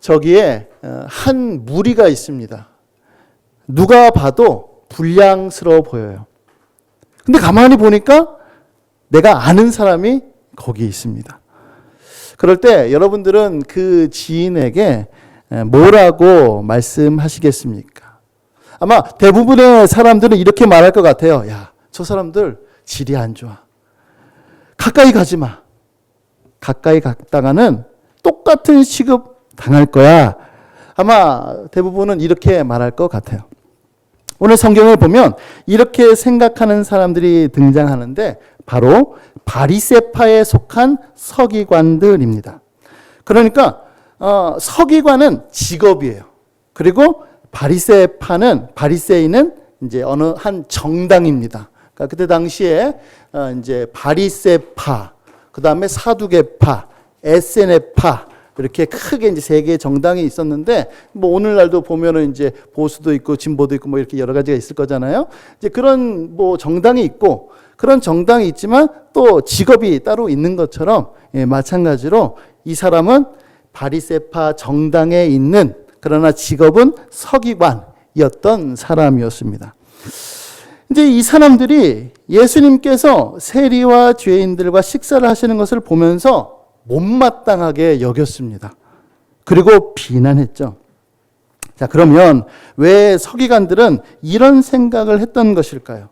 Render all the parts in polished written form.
저기에 한 무리가 있습니다. 누가 봐도 불량스러워 보여요. 근데 가만히 보니까 내가 아는 사람이 거기 있습니다. 그럴 때 여러분들은 그 지인에게 뭐라고 말씀하시겠습니까? 아마 대부분의 사람들은 이렇게 말할 것 같아요. 야, 저 사람들 질이 안 좋아. 가까이 가지 마. 가까이 갔다가는 똑같은 취급 당할 거야. 아마 대부분은 이렇게 말할 것 같아요. 오늘 성경을 보면 이렇게 생각하는 사람들이 등장하는데 바로 바리새파에 속한 서기관들입니다. 그러니까 서기관은 직업이에요. 그리고 바리새인은 이제 어느 한 정당입니다. 그러니까 그때 당시에 이제 바리새파, 그 다음에 사두개파, 에세네파 이렇게 크게 이제 세 개의 정당이 있었는데 뭐 오늘날도 보면은 이제 보수도 있고 진보도 있고 뭐 이렇게 여러 가지가 있을 거잖아요. 이제 그런 뭐 정당이 있고 그런 정당이 있지만 또 직업이 따로 있는 것처럼 마찬가지로 이 사람은 바리새파 정당에 있는 그러나 직업은 서기관이었던 사람이었습니다. 이제 이 사람들이 예수님께서 세리와 죄인들과 식사를 하시는 것을 보면서 못마땅하게 여겼습니다. 그리고 비난했죠. 자, 그러면 왜 서기관들은 이런 생각을 했던 것일까요?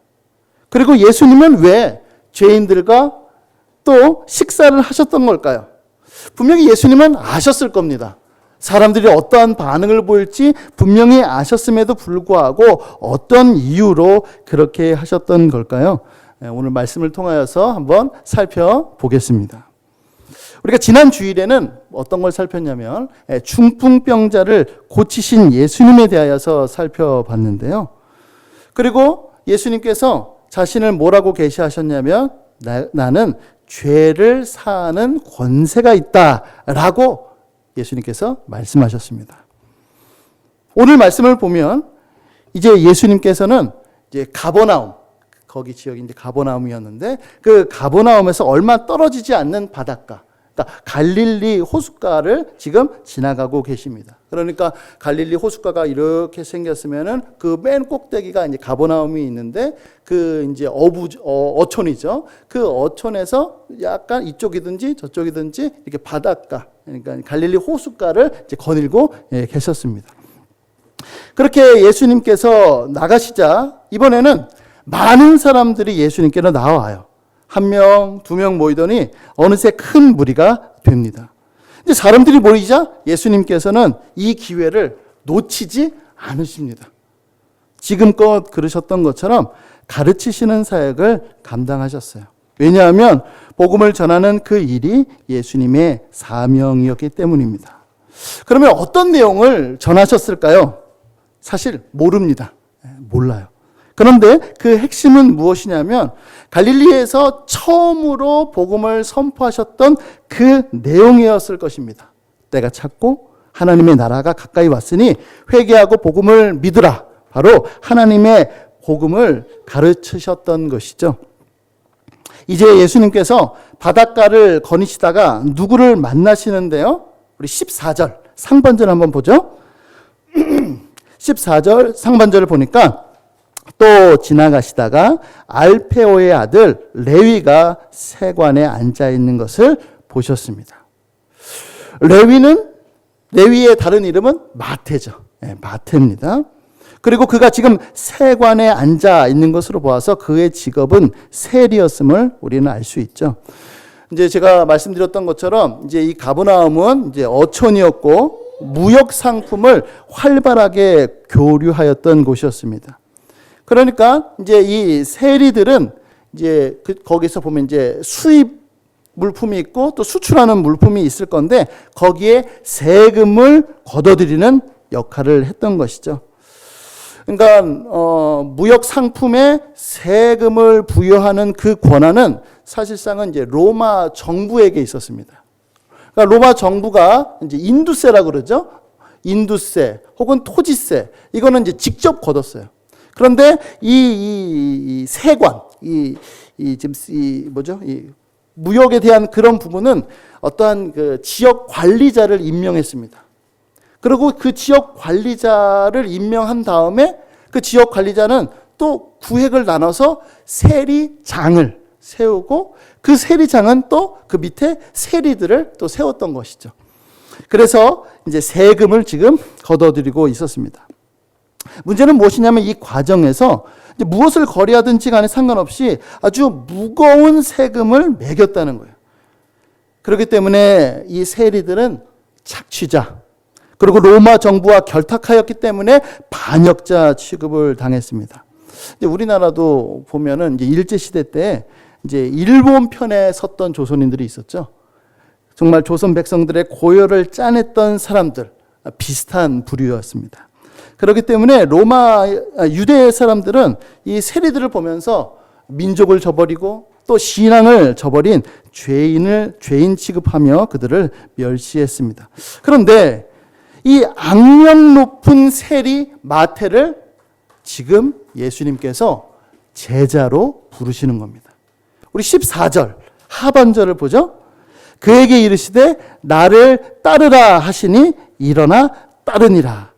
그리고 예수님은 왜 죄인들과 또 식사를 하셨던 걸까요? 분명히 예수님은 아셨을 겁니다. 사람들이 어떠한 반응을 보일지 분명히 아셨음에도 불구하고 어떤 이유로 그렇게 하셨던 걸까요? 오늘 말씀을 통하여서 한번 살펴보겠습니다. 우리가 지난 주일에는 어떤 걸 살폈냐면 중풍병자를 고치신 예수님에 대하여서 살펴봤는데요. 그리고 예수님께서 자신을 뭐라고 계시하셨냐면 나는 죄를 사하는 권세가 있다라고 예수님께서 말씀하셨습니다. 오늘 말씀을 보면 이제 예수님께서는 이제 가버나움, 거기 지역이 이제 가버나움이었는데 그 가버나움에서 얼마 떨어지지 않는 바닷가, 그러니까 갈릴리 호숫가를 지금 지나가고 계십니다. 그러니까 갈릴리 호숫가가 이렇게 생겼으면은 그 맨 꼭대기가 이제 가버나움이 있는데 그 이제 어촌이죠. 그 어촌에서 약간 이쪽이든지 저쪽이든지 이렇게 바닷가, 그러니까 갈릴리 호숫가를 이제 거닐고 계셨습니다. 그렇게 예수님께서 나가시자 이번에는 많은 사람들이 예수님께로 나와요. 1명, 2명 모이더니 어느새 큰 무리가 됩니다. 이제 사람들이 모이자 예수님께서는 이 기회를 놓치지 않으십니다. 지금껏 그러셨던 것처럼 가르치시는 사역을 감당하셨어요. 왜냐하면 복음을 전하는 그 일이 예수님의 사명이었기 때문입니다. 그러면 어떤 내용을 전하셨을까요? 사실 모릅니다. 몰라요. 그런데 그 핵심은 무엇이냐면 갈릴리에서 처음으로 복음을 선포하셨던 그 내용이었을 것입니다. 때가 찼고 하나님의 나라가 가까이 왔으니 회개하고 복음을 믿으라. 바로 하나님의 복음을 가르치셨던 것이죠. 이제 예수님께서 바닷가를 거니시다가 누구를 만나시는데요. 우리 14절 상반절 한번 보죠. 14절 상반절을 보니까 또 지나가시다가 알페오의 아들 레위가 세관에 앉아 있는 것을 보셨습니다. 레위의 다른 이름은 마태죠. 마태입니다. 그리고 그가 지금 세관에 앉아 있는 것으로 보아서 그의 직업은 세리였음을 우리는 알 수 있죠. 이제 제가 말씀드렸던 것처럼 이제 이 가버나움은 이제 어촌이었고 무역 상품을 활발하게 교류하였던 곳이었습니다. 그러니까 이제 이 세리들은 이제 거기서 보면 이제 수입 물품이 있고 또 수출하는 물품이 있을 건데 거기에 세금을 걷어들이는 역할을 했던 것이죠. 그러니까 무역 상품에 세금을 부여하는 그 권한은 사실상은 이제 로마 정부에게 있었습니다. 그러니까 로마 정부가 이제 인두세라고 그러죠. 인두세 혹은 토지세 이거는 이제 직접 걷었어요. 그런데 이 세관, 지금 이 무역에 대한 그런 부분은 어떠한 그 지역 관리자를 임명했습니다. 그리고 그 지역 관리자를 임명한 다음에 그 지역 관리자는 또 구획을 나눠서 세리장을 세우고 그 세리장은 또 그 밑에 세리들을 또 세웠던 것이죠. 그래서 이제 세금을 지금 걷어들이고 있었습니다. 문제는 무엇이냐면 이 과정에서 이제 무엇을 거래하든지 간에 상관없이 아주 무거운 세금을 매겼다는 거예요. 그렇기 때문에 이 세리들은 착취자, 그리고 로마 정부와 결탁하였기 때문에 반역자 취급을 당했습니다. 이제 우리나라도 보면은 이제 일제시대 때 이제 일본 편에 섰던 조선인들이 있었죠. 정말 조선 백성들의 고열을 짜냈던 사람들, 비슷한 부류였습니다. 그렇기 때문에 유대 사람들은 이 세리들을 보면서 민족을 저버리고 또 신앙을 저버린 죄인 취급하며 그들을 멸시했습니다. 그런데 이 악명 높은 세리 마태를 지금 예수님께서 제자로 부르시는 겁니다. 우리 14절 하반절을 보죠. 그에게 이르시되 나를 따르라 하시니 일어나 따르니라.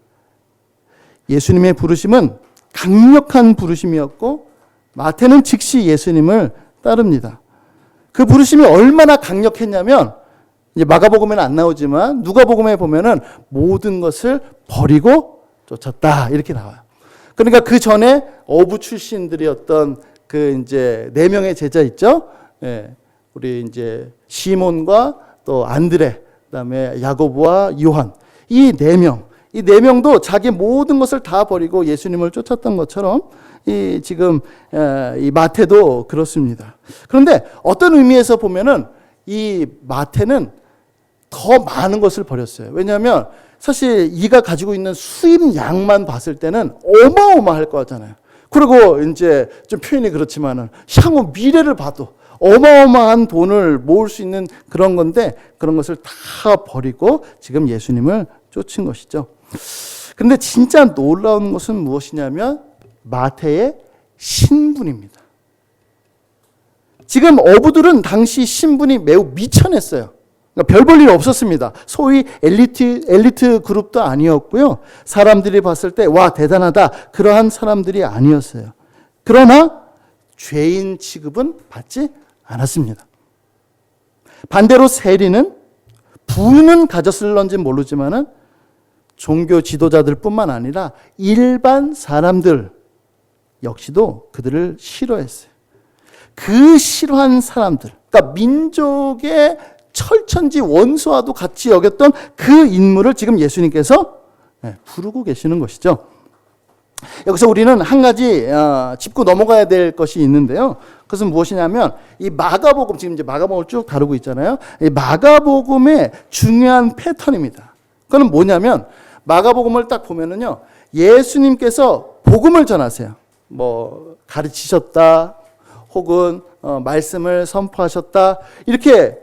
예수님의 부르심은 강력한 부르심이었고 마태는 즉시 예수님을 따릅니다. 그 부르심이 얼마나 강력했냐면 이제 마가복음에는 안 나오지만 누가복음에 보면은 모든 것을 버리고 쫓았다 이렇게 나와요. 그러니까 그 전에 어부 출신들이었던 그 이제 4명의 제자 있죠. 예, 우리 이제 시몬과 또 안드레, 그다음에 야고보와 요한 이 4명. 이 4명도 자기 모든 것을 다 버리고 예수님을 쫓았던 것처럼 지금 이 마태도 그렇습니다. 그런데 어떤 의미에서 보면은 이 마태는 더 많은 것을 버렸어요. 왜냐하면 사실 이가 가지고 있는 수입량만 봤을 때는 어마어마할 것 같잖아요. 그리고 이제 좀 표현이 그렇지만은 향후 미래를 봐도 어마어마한 돈을 모을 수 있는 그런 건데 그런 것을 다 버리고 지금 예수님을 쫓은 것이죠. 근데 진짜 놀라운 것은 무엇이냐면 마태의 신분입니다. 지금 어부들은 당시 신분이 매우 미천했어요. 그러니까 별 볼 일 없었습니다. 소위 엘리트 그룹도 아니었고요. 사람들이 봤을 때 와 대단하다 그러한 사람들이 아니었어요. 그러나 죄인 취급은 받지 않았습니다. 반대로 세리는 부는 가졌을런지 모르지만은 종교 지도자들 뿐만 아니라 일반 사람들 역시도 그들을 싫어했어요. 그 싫어한 사람들, 그러니까 민족의 철천지 원수와도 같이 여겼던 그 인물을 지금 예수님께서 부르고 계시는 것이죠. 여기서 우리는 한 가지 짚고 넘어가야 될 것이 있는데요. 그것은 무엇이냐면 이 마가복음, 지금 이제 마가복음을 쭉 다루고 있잖아요. 이 마가복음의 중요한 패턴입니다. 그건 뭐냐면 마가복음을 딱 보면은요, 예수님께서 복음을 전하세요. 뭐 가르치셨다, 혹은 말씀을 선포하셨다, 이렇게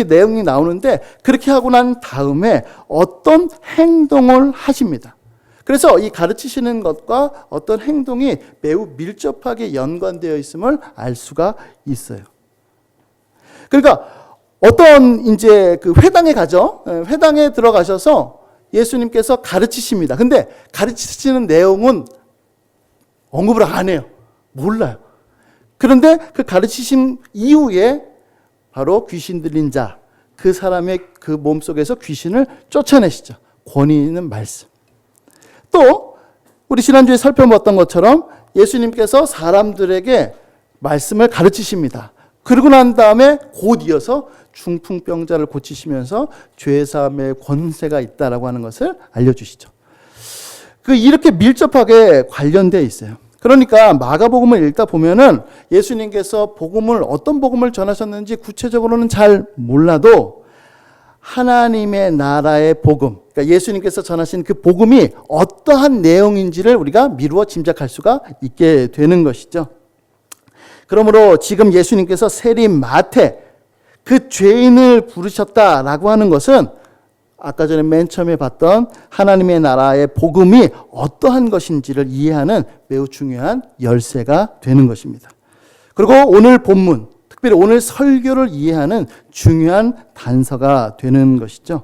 내용이 나오는데 그렇게 하고 난 다음에 어떤 행동을 하십니다. 그래서 이 가르치시는 것과 어떤 행동이 매우 밀접하게 연관되어 있음을 알 수가 있어요. 그러니까 어떤 이제 그 회당에 가죠. 회당에 들어가셔서 예수님께서 가르치십니다. 근데 가르치시는 내용은 언급을 안 해요. 몰라요. 그런데 그 가르치신 이후에 바로 귀신 들린 자, 그 사람의 그 몸속에서 귀신을 쫓아내시죠. 권위 있는 말씀. 또 우리 지난주에 살펴봤던 것처럼 예수님께서 사람들에게 말씀을 가르치십니다. 그러고 난 다음에 곧 이어서 중풍병자를 고치시면서 죄사함의 권세가 있다라고 하는 것을 알려주시죠. 이렇게 밀접하게 관련되어 있어요. 그러니까 마가복음을 읽다 보면은 예수님께서 어떤 복음을 전하셨는지 구체적으로는 잘 몰라도 하나님의 나라의 복음, 그러니까 예수님께서 전하신 그 복음이 어떠한 내용인지를 우리가 미루어 짐작할 수가 있게 되는 것이죠. 그러므로 지금 예수님께서 세리 마태, 그 죄인을 부르셨다라고 하는 것은 아까 전에 맨 처음에 봤던 하나님의 나라의 복음이 어떠한 것인지를 이해하는 매우 중요한 열쇠가 되는 것입니다. 그리고 오늘 본문, 특별히 오늘 설교를 이해하는 중요한 단서가 되는 것이죠.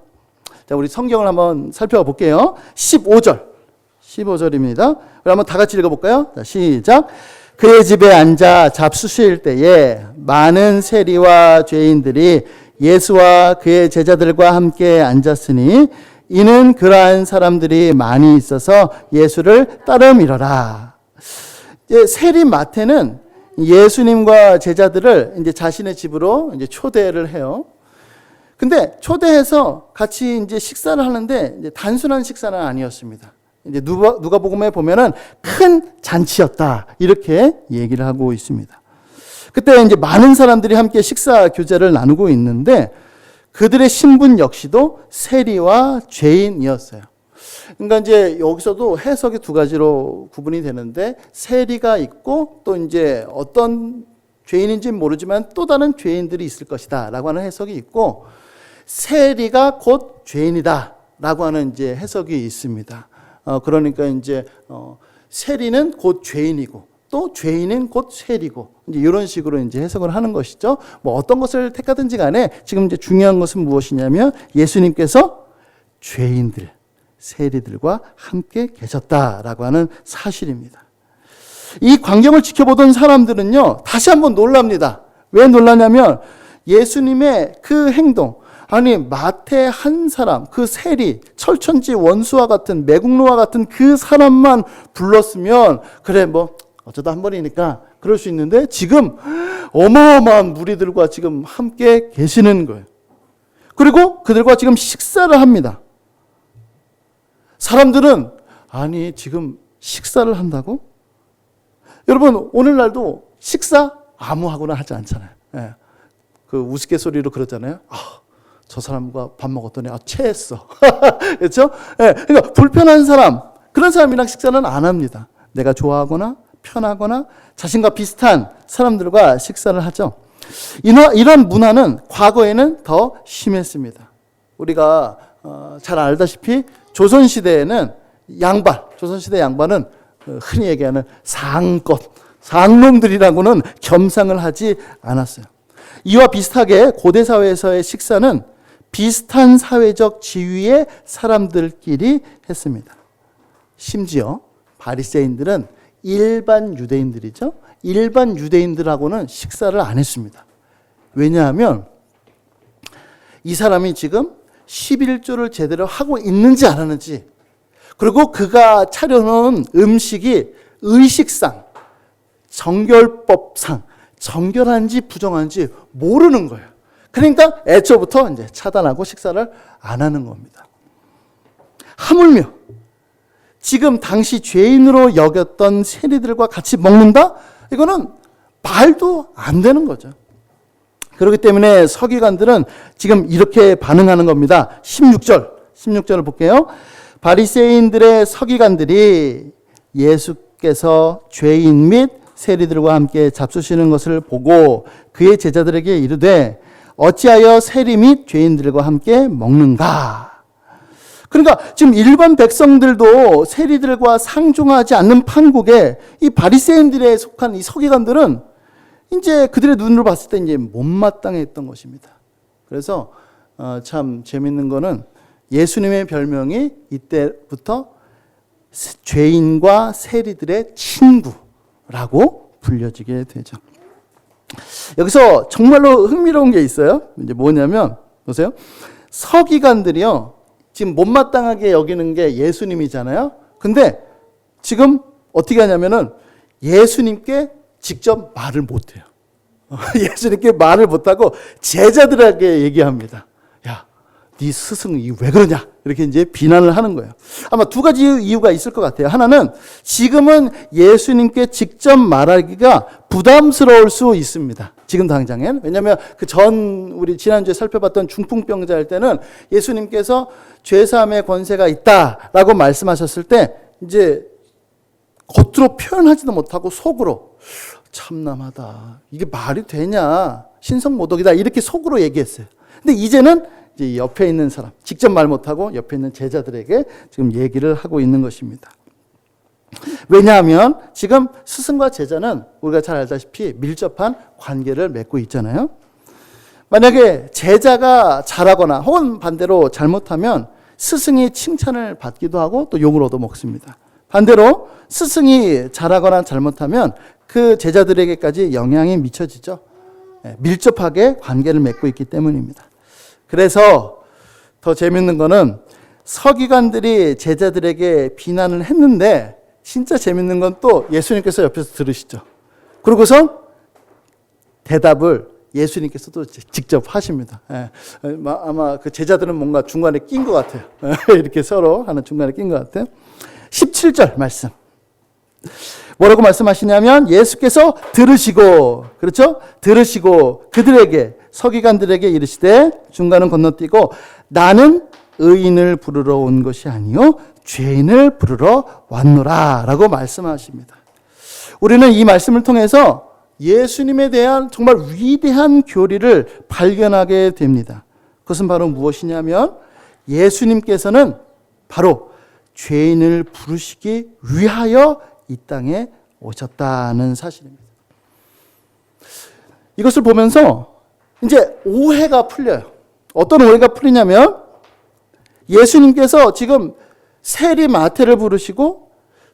자, 우리 성경을 한번 살펴볼게요. 15절입니다. 우리 한번 다 같이 읽어볼까요? 자, 시작. 그의 집에 앉아 잡수실 때에 많은 세리와 죄인들이 예수와 그의 제자들과 함께 앉았으니 이는 그러한 사람들이 많이 있어서 예수를 따름이러라. 세리 마태는 예수님과 제자들을 이제 자신의 집으로 이제 초대를 해요. 근데 초대해서 같이 이제 식사를 하는데 이제 단순한 식사는 아니었습니다. 이제 누가복음에 보면은 큰 잔치였다 이렇게 얘기를 하고 있습니다. 그때 이제 많은 사람들이 함께 식사 교제를 나누고 있는데 그들의 신분 역시도 세리와 죄인이었어요. 그러니까 이제 여기서도 해석이 두 가지로 구분이 되는데 세리가 있고 또 이제 어떤 죄인인지는 모르지만 또 다른 죄인들이 있을 것이다라고 하는 해석이 있고 세리가 곧 죄인이다라고 하는 이제 해석이 있습니다. 그러니까 이제 세리는 곧 죄인이고 또 죄인은 곧 세리고 이제 이런 식으로 이제 해석을 하는 것이죠. 뭐 어떤 것을 택하든지 간에 지금 이제 중요한 것은 무엇이냐면 예수님께서 죄인들, 세리들과 함께 계셨다라고 하는 사실입니다. 이 광경을 지켜보던 사람들은요, 다시 한번 놀랍니다. 왜 놀라냐면 예수님의 그 행동, 아니 마태 한 사람, 그 세리, 철천지 원수와 같은 매국노와 같은 그 사람만 불렀으면 그래 뭐 어쩌다 한 번이니까 그럴 수 있는데 지금 어마어마한 무리들과 지금 함께 계시는 거예요. 그리고 그들과 지금 식사를 합니다. 사람들은 아니 지금 식사를 한다고? 여러분 오늘날도 식사 아무 하거나 하지 않잖아요. 예. 그 우스갯소리로 그러잖아요. 저 사람과 밥 먹었더니 체했어. 그렇죠? 예. 그러니까 불편한 사람, 그런 사람이랑 식사는 안 합니다. 내가 좋아하거나 편하거나 자신과 비슷한 사람들과 식사를 하죠. 이런 문화는 과거에는 더 심했습니다. 우리가 잘 알다시피 조선시대에는 조선시대 양반은 흔히 얘기하는 상놈들이라고는 겸상을 하지 않았어요. 이와 비슷하게 고대 사회에서의 식사는 비슷한 사회적 지위의 사람들끼리 했습니다. 심지어 바리새인들은 일반 유대인들이죠. 일반 유대인들하고는 식사를 안 했습니다. 왜냐하면 이 사람이 지금 11조를 제대로 하고 있는지 안 하는지, 그리고 그가 차려놓은 음식이 의식상, 정결법상 정결한지 부정한지 모르는 거예요. 그러니까 애초부터 이제 차단하고 식사를 안 하는 겁니다. 하물며 지금 당시 죄인으로 여겼던 세리들과 같이 먹는다? 이거는 말도 안 되는 거죠. 그렇기 때문에 서기관들은 지금 이렇게 반응하는 겁니다. 16절을 볼게요. 바리새인들의 서기관들이 예수께서 죄인 및 세리들과 함께 잡수시는 것을 보고 그의 제자들에게 이르되 어찌하여 세리 및 죄인들과 함께 먹는가? 그러니까 지금 일반 백성들도 세리들과 상종하지 않는 판국에 이 바리새인들에 속한 이 서기관들은 이제 그들의 눈으로 봤을 때 이제 못마땅했던 것입니다. 그래서 참 재밌는 거는 예수님의 별명이 이때부터 죄인과 세리들의 친구라고 불려지게 되죠. 여기서 정말로 흥미로운 게 있어요. 이제 뭐냐면 보세요. 서기관들이요. 지금 못마땅하게 여기는 게 예수님이잖아요. 근데 지금 어떻게 하냐면은 예수님께 직접 말을 못해요. 예수님께 말을 못하고 제자들에게 얘기합니다. 야, 네 스승이 왜 그러냐? 이렇게 이제 비난을 하는 거예요. 아마 두 가지 이유가 있을 것 같아요. 하나는 지금은 예수님께 직접 말하기가 부담스러울 수 있습니다. 지금 당장엔. 왜냐하면 우리 지난주에 살펴봤던 중풍병자일 때는 예수님께서 죄사함의 권세가 있다라고 말씀하셨을 때 이제 겉으로 표현하지도 못하고 속으로 참남하다. 이게 말이 되냐? 신성모독이다. 이렇게 속으로 얘기했어요. 근데 이제는 이제 옆에 있는 사람, 직접 말 못하고 옆에 있는 제자들에게 지금 얘기를 하고 있는 것입니다. 왜냐하면 지금 스승과 제자는 우리가 잘 알다시피 밀접한 관계를 맺고 있잖아요. 만약에 제자가 잘하거나 혹은 반대로 잘못하면 스승이 칭찬을 받기도 하고 또 욕을 얻어먹습니다. 반대로 스승이 잘하거나 잘못하면 그 제자들에게까지 영향이 미쳐지죠. 밀접하게 관계를 맺고 있기 때문입니다. 그래서 더 재밌는 거는 서기관들이 제자들에게 비난을 했는데 진짜 재밌는 건 또 예수님께서 옆에서 들으시죠. 그러고서 대답을 예수님께서도 직접 하십니다. 아마 그 제자들은 뭔가 중간에 낀 것 같아요. 이렇게 서로 하는 중간에 낀 것 같아요. 17절 말씀. 뭐라고 말씀하시냐면 예수께서 들으시고, 그렇죠? 들으시고 그들에게, 서기관들에게 이르시되, 중간은 건너뛰고, 나는 의인을 부르러 온 것이 아니요 죄인을 부르러 왔노라 라고 말씀하십니다. 우리는 이 말씀을 통해서 예수님에 대한 정말 위대한 교리를 발견하게 됩니다. 그것은 바로 무엇이냐면 예수님께서는 바로 죄인을 부르시기 위하여 이 땅에 오셨다는 사실입니다. 이것을 보면서 이제 오해가 풀려요. 어떤 오해가 풀리냐면 예수님께서 지금 세리 마태를 부르시고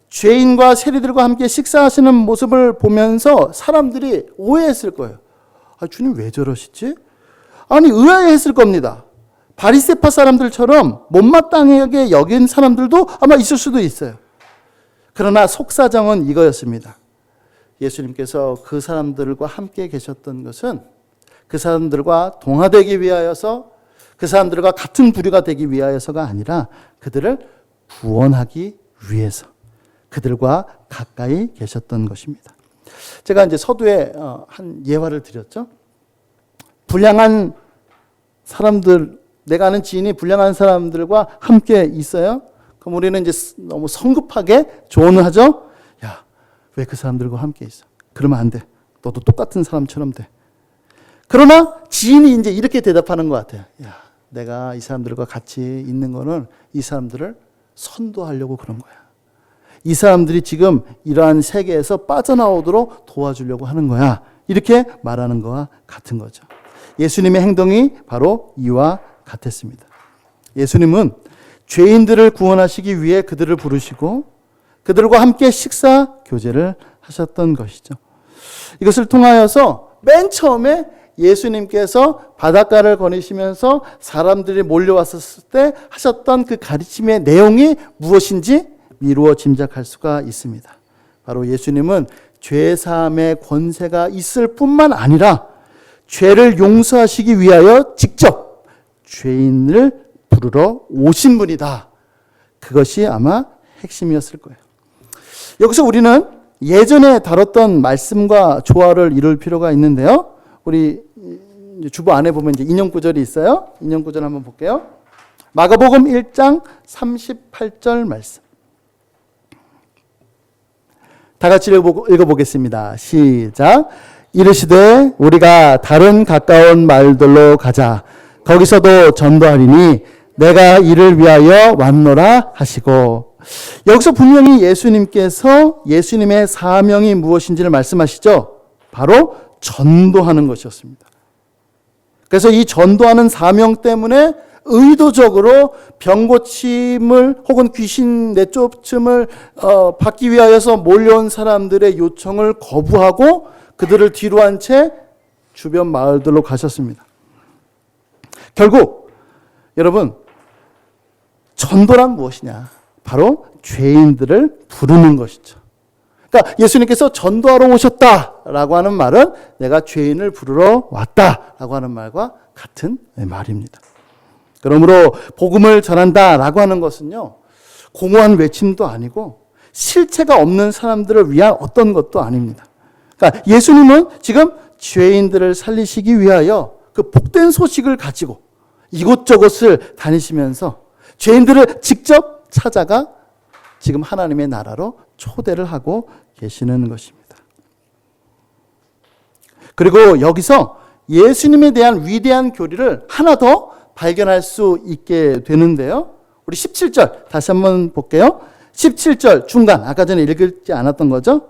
죄인과 세리들과 함께 식사하시는 모습을 보면서 사람들이 오해했을 거예요. 아, 주님 왜 저러시지? 아니, 의아해했을 겁니다. 바리새파 사람들처럼 못마땅하게 여긴 사람들도 아마 있을 수도 있어요. 그러나 속사정은 이거였습니다. 예수님께서 그 사람들과 함께 계셨던 것은 그 사람들과 동화되기 위하여서, 그 사람들과 같은 부류가 되기 위하여서가 아니라 그들을 구원하기 위해서 그들과 가까이 계셨던 것입니다. 제가 이제 서두에 한 예화를 드렸죠. 불량한 사람들, 내가 아는 지인이 불량한 사람들과 함께 있어요. 그럼 우리는 이제 너무 성급하게 조언을 하죠. 야, 왜 그 사람들과 함께 있어? 그러면 안 돼. 너도 똑같은 사람처럼 돼. 그러나 지인이 이제 이렇게 대답하는 것 같아요. 야, 내가 이 사람들과 같이 있는 거는 이 사람들을 선도하려고 그런 거야. 이 사람들이 지금 이러한 세계에서 빠져나오도록 도와주려고 하는 거야. 이렇게 말하는 거와 같은 거죠. 예수님의 행동이 바로 이와 같았습니다. 예수님은 죄인들을 구원하시기 위해 그들을 부르시고 그들과 함께 식사 교제를 하셨던 것이죠. 이것을 통하여서 맨 처음에 예수님께서 바닷가를 거니시면서 사람들이 몰려왔었을 때 하셨던 그 가르침의 내용이 무엇인지 미루어 짐작할 수가 있습니다. 바로 예수님은 죄사함의 권세가 있을 뿐만 아니라 죄를 용서하시기 위하여 직접 죄인을 부르러 오신 분이다. 그것이 아마 핵심이었을 거예요. 여기서 우리는 예전에 다뤘던 말씀과 조화를 이룰 필요가 있는데요. 우리 주보 안에 보면 이제 인용 구절이 있어요. 인용 구절 한번 볼게요. 마가복음 1장 38절 말씀. 다 같이 읽어보겠습니다. 시작. 이르시되 우리가 다른 가까운 마을들로 가자. 거기서도 전도하리니 내가 이를 위하여 왔노라 하시고. 여기서 분명히 예수님께서 예수님의 사명이 무엇인지를 말씀하시죠. 바로 전도하는 것이었습니다. 그래서 이 전도하는 사명 때문에 의도적으로 병고침을 혹은 귀신 내쫓음을 받기 위하여서 몰려온 사람들의 요청을 거부하고 그들을 뒤로 한 채 주변 마을들로 가셨습니다. 결국 여러분, 전도란 무엇이냐? 바로 죄인들을 부르는 것이죠. 그러니까 예수님께서 전도하러 오셨다라고 하는 말은 내가 죄인을 부르러 왔다라고 하는 말과 같은 말입니다. 그러므로 복음을 전한다라고 하는 것은요, 공허한 외침도 아니고 실체가 없는 사람들을 위한 어떤 것도 아닙니다. 그러니까 예수님은 지금 죄인들을 살리시기 위하여 그 복된 소식을 가지고 이곳저곳을 다니시면서 죄인들을 직접 찾아가 지금 하나님의 나라로 초대를 하고 계시는 것입니다. 그리고 여기서 예수님에 대한 위대한 교리를 하나 더 발견할 수 있게 되는데요. 우리 17절 다시 한번 볼게요. 17절 중간, 아까 전에 읽지 않았던 거죠.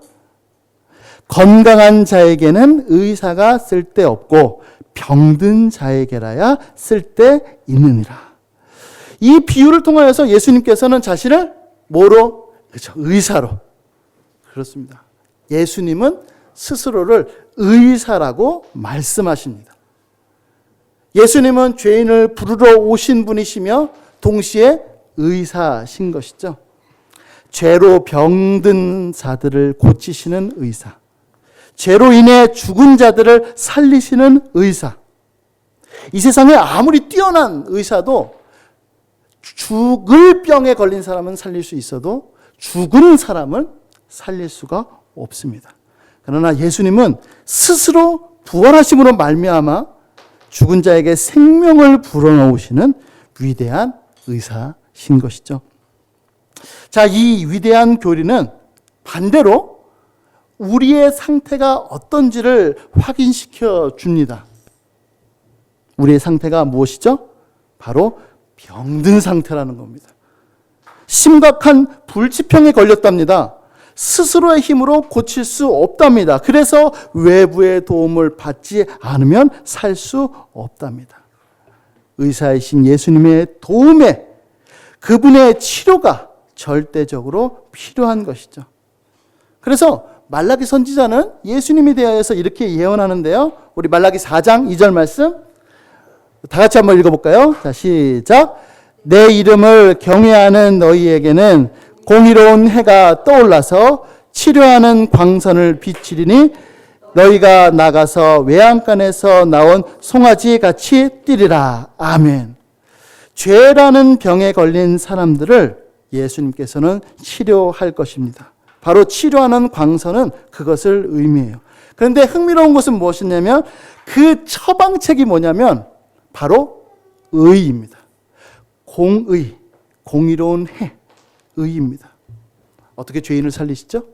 건강한 자에게는 의사가 쓸데없고 병든 자에게라야 쓸데있느니라. 이 비유를 통하여서 예수님께서는 자신을 뭐로? 그렇죠. 의사로. 그렇습니다. 예수님은 스스로를 의사라고 말씀하십니다. 예수님은 죄인을 부르러 오신 분이시며 동시에 의사신 것이죠. 죄로 병든 자들을 고치시는 의사. 죄로 인해 죽은 자들을 살리시는 의사. 이 세상에 아무리 뛰어난 의사도 죽을 병에 걸린 사람은 살릴 수 있어도 죽은 사람을 살릴 수가 없습니다. 그러나 예수님은 스스로 부활하심으로 말미암아 죽은 자에게 생명을 불어넣으시는 위대한 의사신 것이죠. 자, 이 위대한 교리는 반대로 우리의 상태가 어떤지를 확인시켜 줍니다. 우리의 상태가 무엇이죠? 바로 병든 상태라는 겁니다. 심각한 불치병에 걸렸답니다. 스스로의 힘으로 고칠 수 없답니다. 그래서 외부의 도움을 받지 않으면 살 수 없답니다. 의사이신 예수님의 도움에 그분의 치료가 절대적으로 필요한 것이죠. 그래서 말라기 선지자는 예수님에 대하여서 이렇게 예언하는데요. 우리 말라기 4장 2절 말씀 다 같이 한번 읽어볼까요? 자, 시작. 내 이름을 경외하는 너희에게는 공의로운 해가 떠올라서 치료하는 광선을 비치리니 너희가 나가서 외양간에서 나온 송아지 같이 뛰리라. 아멘. 죄라는 병에 걸린 사람들을 예수님께서는 치료할 것입니다. 바로 치료하는 광선은 그것을 의미해요. 그런데 흥미로운 것은 무엇이냐면 그 처방책이 뭐냐면 바로 의입니다. 공의, 공의로운 해, 의입니다. 어떻게 죄인을 살리시죠?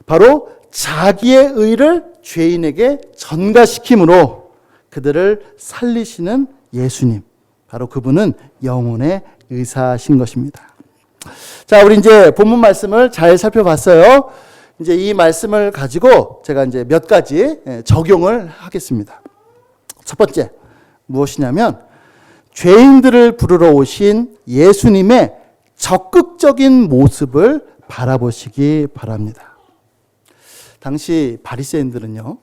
바로 자기의 의를 죄인에게 전가시킴으로 그들을 살리시는 예수님. 바로 그분은 영혼의 의사신 것입니다. 자, 우리 이제 본문 말씀을 잘 살펴봤어요. 이제 이 말씀을 가지고 제가 이제 몇 가지 적용을 하겠습니다. 첫 번째, 무엇이냐면 죄인들을 부르러 오신 예수님의 적극적인 모습을 바라보시기 바랍니다. 당시 바리새인들은요,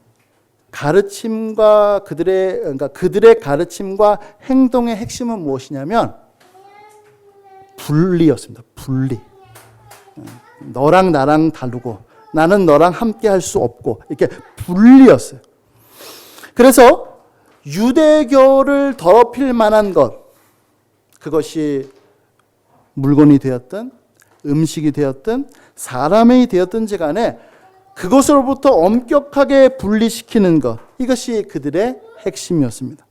가르침과 그들의 가르침과 행동의 핵심은 무엇이냐면 분리였습니다. 분리. 너랑 나랑 다르고 나는 너랑 함께 할 수 없고 이렇게 분리였어요. 그래서 유대교를 더럽힐 만한 것, 그것이 물건이 되었든 음식이 되었든 사람이 되었든지 간에 그것으로부터 엄격하게 분리시키는 것, 이것이 그들의 핵심이었습니다.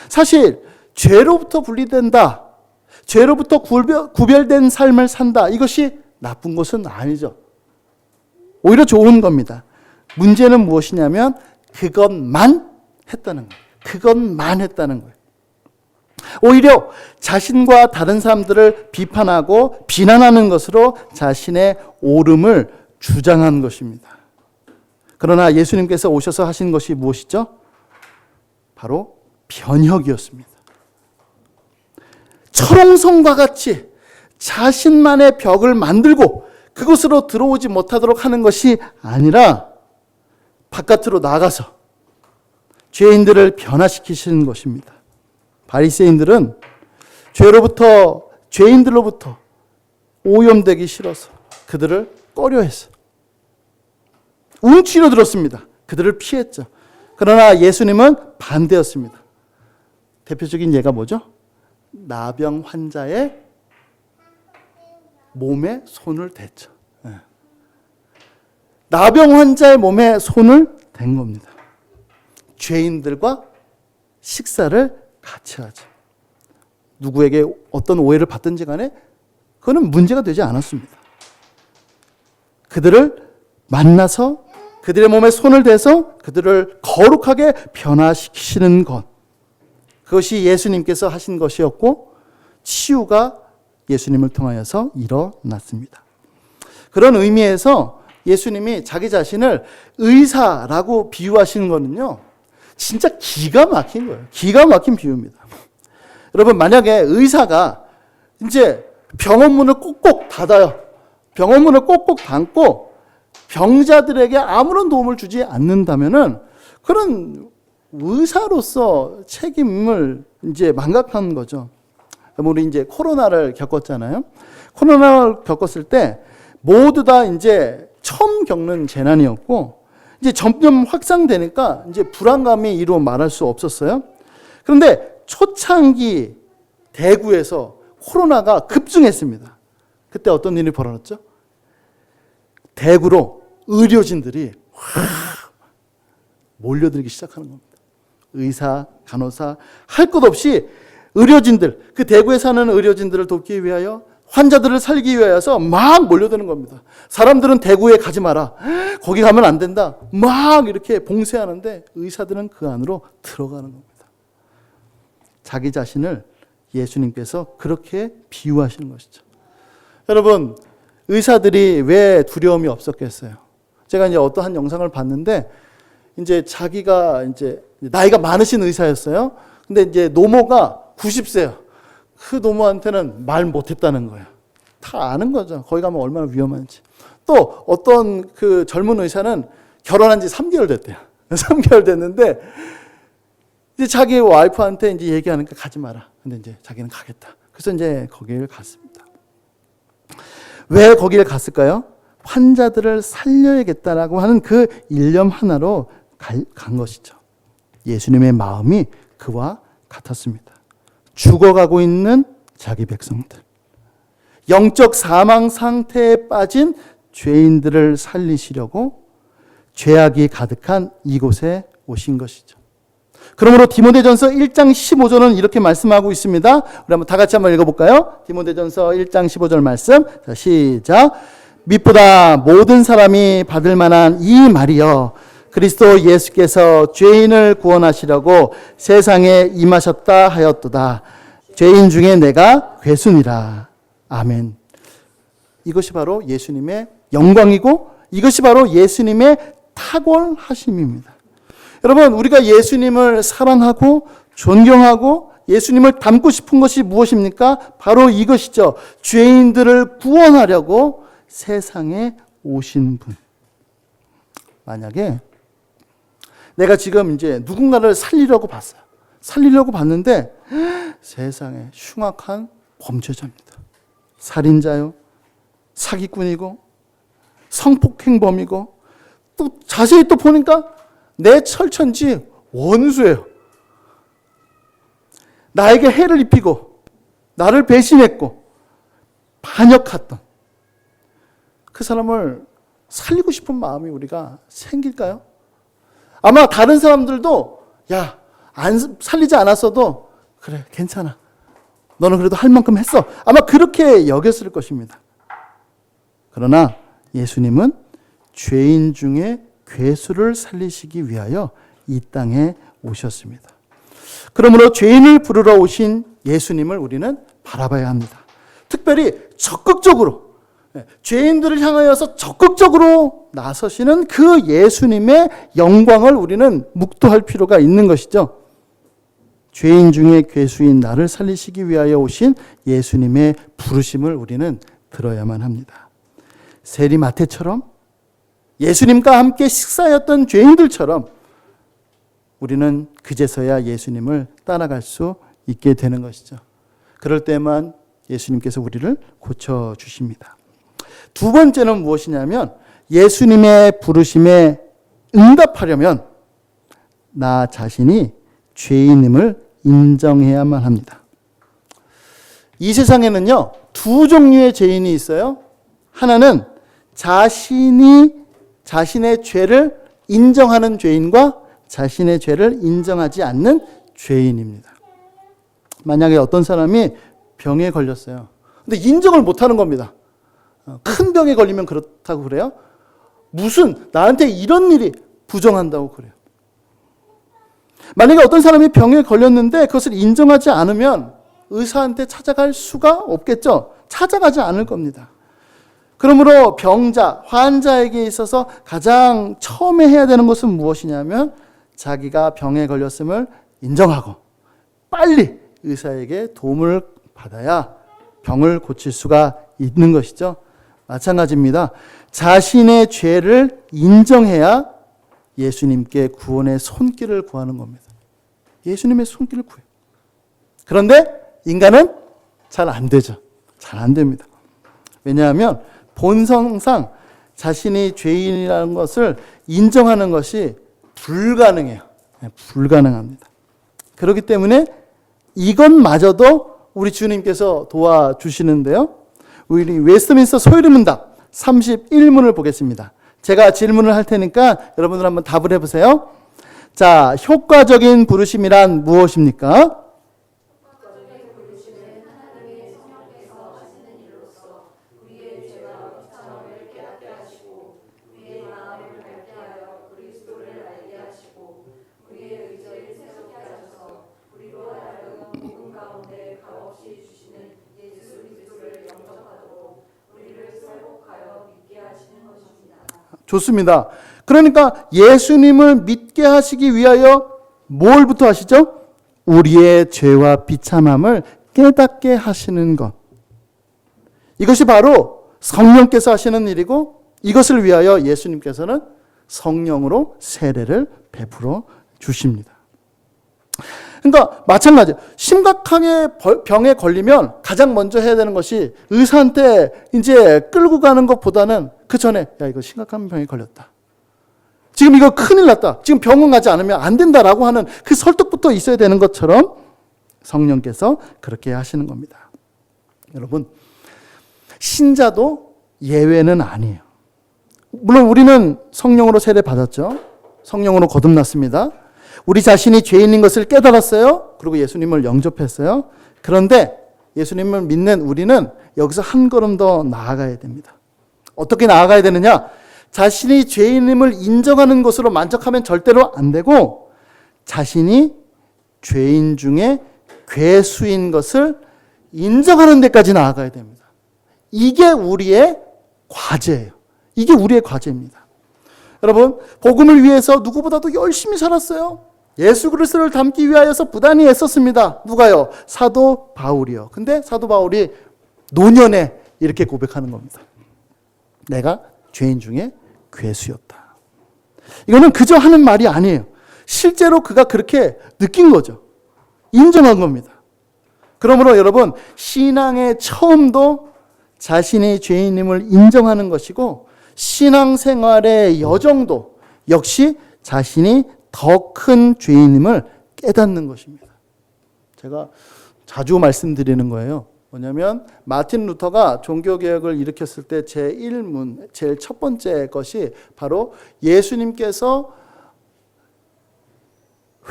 사실 죄로부터 분리된다, 죄로부터 구별된 삶을 산다, 이것이 나쁜 것은 아니죠. 오히려 좋은 겁니다. 문제는 무엇이냐면 그것만 했다는 거예요. 그것만 했다는 거예요. 오히려 자신과 다른 사람들을 비판하고 비난하는 것으로 자신의 옳음을 주장한 것입니다. 그러나 예수님께서 오셔서 하신 것이 무엇이죠? 바로 변혁이었습니다. 철옹성과 같이 자신만의 벽을 만들고 그곳으로 들어오지 못하도록 하는 것이 아니라 바깥으로 나가서 죄인들을 변화시키시는 것입니다. 바리새인들은 죄인들로부터 오염되기 싫어서 그들을 꺼려했어요. 움츠려 들었습니다. 그들을 피했죠. 그러나 예수님은 반대였습니다. 대표적인 예가 뭐죠? 나병 환자의 몸에 손을 댔죠. 나병 환자의 몸에 손을 댄 겁니다. 죄인들과 식사를 같이 하죠. 누구에게 어떤 오해를 받든지 간에 그거는 문제가 되지 않았습니다. 그들을 만나서 그들의 몸에 손을 대서 그들을 거룩하게 변화시키시는 것, 그것이 예수님께서 하신 것이었고 치유가 예수님을 통하여서 일어났습니다. 그런 의미에서 예수님이 자기 자신을 의사라고 비유하시는 거는요, 진짜 기가 막힌 거예요. 기가 막힌 비유입니다. 여러분, 만약에 의사가 이제 병원문을 꼭꼭 닫아요. 병원문을 꼭꼭 닫고 병자들에게 아무런 도움을 주지 않는다면은 그런 의사로서 책임을 이제 망각하는 거죠. 우리 이제 코로나를 겪었잖아요. 코로나를 겪었을 때 모두 다 이제 처음 겪는 재난이었고, 이제 점점 확산되니까 이제 불안감이 이루 말할 수 없었어요. 그런데 초창기 대구에서 코로나가 급증했습니다. 그때 어떤 일이 벌어졌죠? 대구로 의료진들이 확 몰려들기 시작하는 겁니다. 의사, 간호사, 할 것 없이 의료진들, 그 대구에 사는 의료진들을 돕기 위하여, 환자들을 살리기 위하여서 막 몰려드는 겁니다. 사람들은 대구에 가지 마라. 거기 가면 안 된다. 막 이렇게 봉쇄하는데 의사들은 그 안으로 들어가는 겁니다. 자기 자신을 예수님께서 그렇게 비유하시는 것이죠. 여러분, 의사들이 왜 두려움이 없었겠어요? 제가 이제 어떠한 영상을 봤는데, 이제 자기가 이제 나이가 많으신 의사였어요. 근데 이제 노모가 90세요. 그 노모한테는 말 못했다는 거예요. 다 아는 거죠. 거기 가면 얼마나 위험한지. 또 어떤 그 젊은 의사는 결혼한 지 3개월 됐대요. 3개월 됐는데, 이제 자기 와이프한테 이제 얘기하니까 가지 마라. 근데 이제 자기는 가겠다. 그래서 이제 거기를 갔습니다. 왜 거기를 갔을까요? 환자들을 살려야겠다라고 하는 그 일념 하나로 간 것이죠. 예수님의 마음이 그와 같았습니다. 죽어가고 있는 자기 백성들, 영적 사망 상태에 빠진 죄인들을 살리시려고 죄악이 가득한 이곳에 오신 것이죠. 그러므로 디모데전서 1장 15절은 이렇게 말씀하고 있습니다. 우리 한번 다 같이 한번 읽어볼까요? 디모데전서 1장 15절 말씀. 자, 시작. 밑보다 모든 사람이 받을 만한 이 말이여, 그리스도 예수께서 죄인을 구원하시려고 세상에 임하셨다 하였도다. 죄인 중에 내가 괴순이라. 아멘. 이것이 바로 예수님의 영광이고 이것이 바로 예수님의 탁월하심입니다. 여러분, 우리가 예수님을 사랑하고 존경하고 예수님을 닮고 싶은 것이 무엇입니까? 바로 이것이죠. 죄인들을 구원하려고 세상에 오신 분. 만약에 내가 지금 이제 누군가를 살리려고 봤어요. 살리려고 봤는데 세상에 흉악한 범죄자입니다. 살인자요, 사기꾼이고 성폭행범이고, 또 자세히 또 보니까 내 철천지 원수예요. 나에게 해를 입히고 나를 배신했고 반역했던 그 사람을 살리고 싶은 마음이 우리가 생길까요? 아마 다른 사람들도 야, 안 살리지 않았어도 그래, 괜찮아. 너는 그래도 할 만큼 했어. 아마 그렇게 여겼을 것입니다. 그러나 예수님은 죄인 중에 괴수를 살리시기 위하여 이 땅에 오셨습니다. 그러므로 죄인을 부르러 오신 예수님을 우리는 바라봐야 합니다. 특별히 적극적으로, 죄인들을 향하여서 적극적으로 나서시는 그 예수님의 영광을 우리는 묵도할 필요가 있는 것이죠. 죄인 중에 괴수인 나를 살리시기 위하여 오신 예수님의 부르심을 우리는 들어야만 합니다. 세리 마태처럼, 예수님과 함께 식사했던 죄인들처럼 우리는 그제서야 예수님을 따라갈 수 있게 되는 것이죠. 그럴 때만 예수님께서 우리를 고쳐주십니다. 두 번째는 무엇이냐면, 예수님의 부르심에 응답하려면 나 자신이 죄인임을 인정해야만 합니다. 이 세상에는요, 두 종류의 죄인이 있어요. 하나는 자신의 죄를 인정하는 죄인과 자신의 죄를 인정하지 않는 죄인입니다. 만약에 어떤 사람이 병에 걸렸어요. 근데 인정을 못하는 겁니다. 큰 병에 걸리면 그렇다고 그래요? 무슨 나한테 이런 일이 부정한다고 그래요. 만약에 어떤 사람이 병에 걸렸는데 그것을 인정하지 않으면 의사한테 찾아갈 수가 없겠죠. 찾아가지 않을 겁니다. 그러므로 병자, 환자에게 있어서 가장 처음에 해야 되는 것은 무엇이냐면 자기가 병에 걸렸음을 인정하고 빨리 의사에게 도움을 받아야 병을 고칠 수가 있는 것이죠. 마찬가지입니다. 자신의 죄를 인정해야 예수님께 구원의 손길을 구하는 겁니다. 예수님의 손길을 구해요. 그런데 인간은 잘 안 되죠. 잘 안 됩니다. 왜냐하면 본성상 자신이 죄인이라는 것을 인정하는 것이 불가능해요. 불가능합니다. 그렇기 때문에 이것마저도 우리 주님께서 도와주시는데요. 우리 웨스트민스터 소요리문답 31문을 보겠습니다. 제가 질문을 할 테니까 여러분들 한번 답을 해보세요. 자, 효과적인 부르심이란 무엇입니까? 좋습니다. 그러니까 예수님을 믿게 하시기 위하여 뭘부터 하시죠? 우리의 죄와 비참함을 깨닫게 하시는 것. 이것이 바로 성령께서 하시는 일이고 이것을 위하여 예수님께서는 성령으로 세례를 베풀어 주십니다. 그러니까 마찬가지예요. 심각하게 병에 걸리면 가장 먼저 해야 되는 것이 의사한테 이제 끌고 가는 것보다는 그 전에 야 이거 심각한 병에 걸렸다. 지금 이거 큰일 났다. 지금 병원 가지 않으면 안 된다라고 하는 그 설득부터 있어야 되는 것처럼 성령께서 그렇게 하시는 겁니다. 여러분 신자도 예외는 아니에요. 물론 우리는 성령으로 세례 받았죠. 성령으로 거듭났습니다. 우리 자신이 죄인인 것을 깨달았어요. 그리고 예수님을 영접했어요. 그런데 예수님을 믿는 우리는 여기서 한 걸음 더 나아가야 됩니다. 어떻게 나아가야 되느냐? 자신이 죄인임을 인정하는 것으로 만족하면 절대로 안 되고 자신이 죄인 중에 괴수인 것을 인정하는 데까지 나아가야 됩니다. 이게 우리의 과제예요. 이게 우리의 과제입니다. 여러분, 복음을 위해서 누구보다도 열심히 살았어요. 예수 그리스도를 닮기 위하여서 부단히 애썼습니다. 누가요? 사도 바울이요. 근데 사도 바울이 노년에 이렇게 고백하는 겁니다. 내가 죄인 중에 괴수였다. 이거는 그저 하는 말이 아니에요. 실제로 그가 그렇게 느낀 거죠. 인정한 겁니다. 그러므로 여러분, 신앙의 처음도 자신의 죄인임을 인정하는 것이고 신앙생활의 여정도 역시 자신이 더 큰 죄인임을 깨닫는 것입니다. 제가 자주 말씀드리는 거예요. 뭐냐면 마틴 루터가 종교개혁을 일으켰을 때 제1문, 제일 첫 번째 것이 바로 예수님께서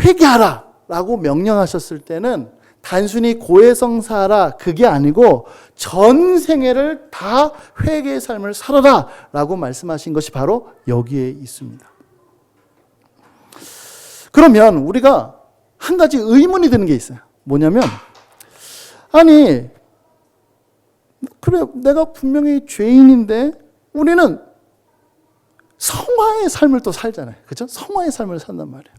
회개하라 라고 명령하셨을 때는 단순히 고해성사하라 그게 아니고 전생애를 다 회개의 삶을 살아라 라고 말씀하신 것이 바로 여기에 있습니다. 그러면 우리가 한 가지 의문이 드는 게 있어요. 뭐냐면 아니 그래 내가 분명히 죄인인데 우리는 성화의 삶을 또 살잖아요. 그렇죠? 성화의 삶을 산단 말이에요.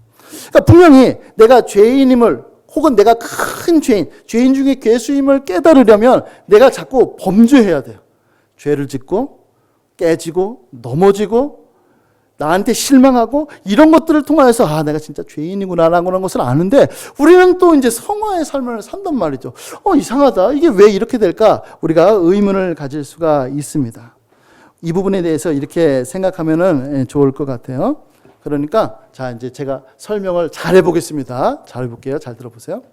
그러니까 분명히 내가 죄인임을 혹은 내가 큰 죄인 중에 괴수임을 깨달으려면 내가 자꾸 범죄해야 돼요. 죄를 짓고 깨지고 넘어지고 나한테 실망하고 이런 것들을 통하여서 아 내가 진짜 죄인이구나라는 것을 아는데 우리는 또 이제 성화의 삶을 산단 말이죠. 이상하다. 이게 왜 이렇게 될까? 우리가 의문을 가질 수가 있습니다. 이 부분에 대해서 이렇게 생각하면은 좋을 것 같아요. 그러니까 자 이제 제가 설명을 잘 해보겠습니다. 잘 해볼게요. 잘 들어보세요.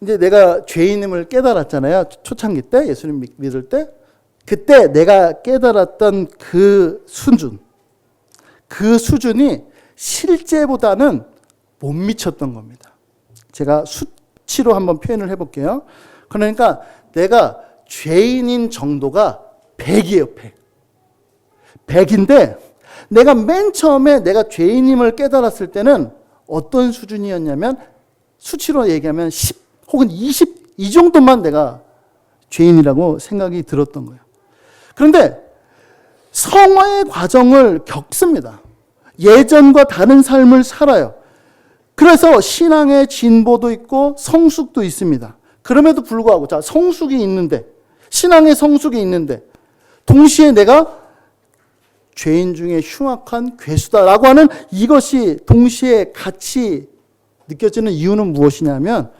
이제 내가 죄인임을 깨달았잖아요. 초창기 때 예수님 믿을 때 그때 내가 깨달았던 그 수준이 실제보다는 못 미쳤던 겁니다. 제가 수치로 한번 표현을 해볼게요. 그러니까 내가 죄인인 정도가 100이에요. 100인데 내가 맨 처음에 내가 죄인임을 깨달았을 때는 어떤 수준이었냐면 수치로 얘기하면 10 혹은 20 이 정도만 내가 죄인이라고 생각이 들었던 거예요. 그런데 성화의 과정을 겪습니다. 예전과 다른 삶을 살아요. 그래서 신앙의 진보도 있고 성숙도 있습니다. 그럼에도 불구하고, 자, 성숙이 있는데, 신앙의 성숙이 있는데, 동시에 내가 죄인 중에 흉악한 괴수다라고 하는 이것이 동시에 같이 느껴지는 이유는 무엇이냐면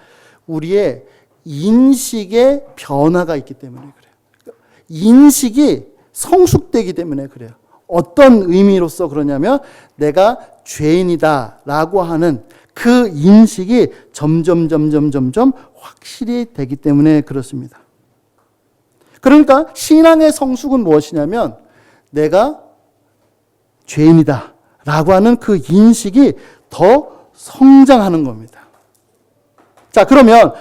우리의 인식의 변화가 있기 때문에 그래요. 인식이 성숙되기 때문에 그래요. 어떤 의미로서 그러냐면 내가 죄인이다라고 하는 그 인식이 점점 확실히 되기 때문에 그렇습니다. 그러니까 신앙의 성숙은 무엇이냐면 내가 죄인이다 라고 하는 그 인식이 더 성장하는 겁니다. 자, 그러면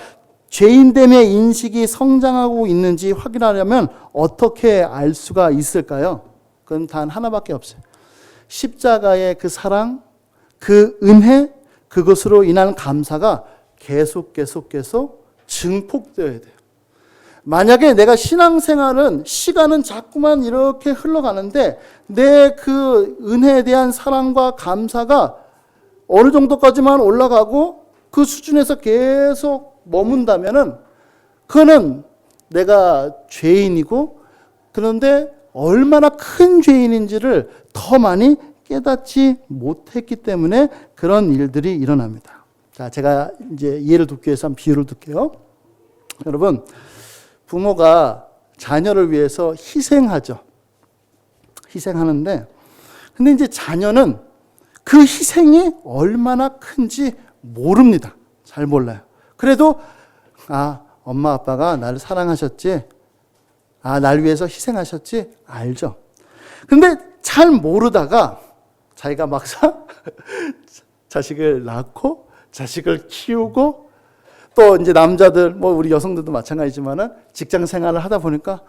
죄인됨의 인식이 성장하고 있는지 확인하려면 어떻게 알 수가 있을까요? 그건 단 하나밖에 없어요. 십자가의 그 사랑, 그 은혜, 그것으로 인한 감사가 계속 증폭되어야 돼요. 만약에 내가 신앙생활은 시간은 자꾸만 이렇게 흘러가는데 내 그 은혜에 대한 사랑과 감사가 어느 정도까지만 올라가고 그 수준에서 계속 머문다면은 그거는 내가 죄인이고 그런데 얼마나 큰 죄인인지를 더 많이 깨닫지 못했기 때문에 그런 일들이 일어납니다. 자, 제가 이제 이해를 돕기 위해서 한 비유를 둘게요. 여러분, 부모가 자녀를 위해서 희생하죠. 희생하는데, 근데 이제 자녀는 그 희생이 얼마나 큰지 모릅니다. 잘 몰라요. 그래도, 엄마 아빠가 나를 사랑하셨지? 날 위해서 희생하셨지? 알죠. 근데 잘 모르다가 자기가 막상 자식을 낳고, 자식을 키우고, 또 이제 남자들, 우리 여성들도 마찬가지지만은 직장 생활을 하다 보니까,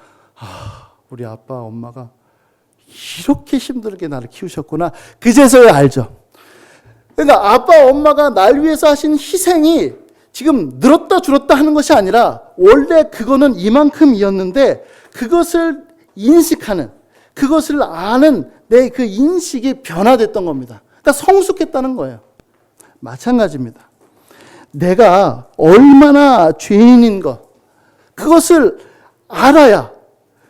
우리 아빠, 엄마가 이렇게 힘들게 나를 키우셨구나. 그제서야 알죠. 그러니까 아빠, 엄마가 날 위해서 하신 희생이 지금 늘었다 줄었다 하는 것이 아니라 원래 그거는 이만큼이었는데 그것을 인식하는, 그것을 아는 내 그 인식이 변화됐던 겁니다. 그러니까 성숙했다는 거예요. 마찬가지입니다. 내가 얼마나 죄인인 것, 그것을 알아야,